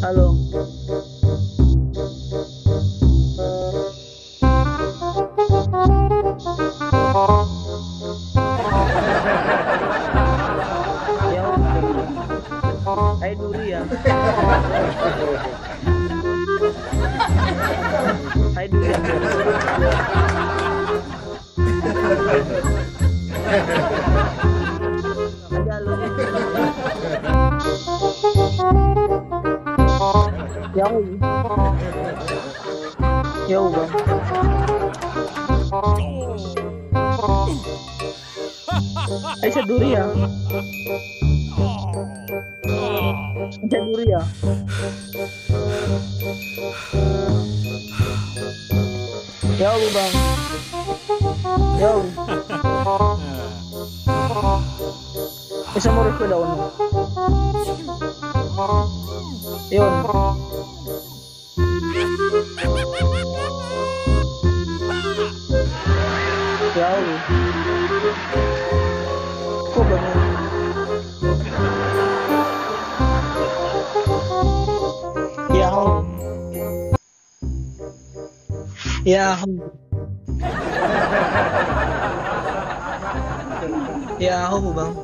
Halo. Ya, hai duri ya. Hai duri ya. Aja lu. Jauh. Jauh bang. Aisyah duri ya. Aisyah duri ya. Jauh bang. Jauh. Isa mo rin ko daw. Yun. Jauh. Ko ba mo? Yahoo. Yahoo. Yahoo bang.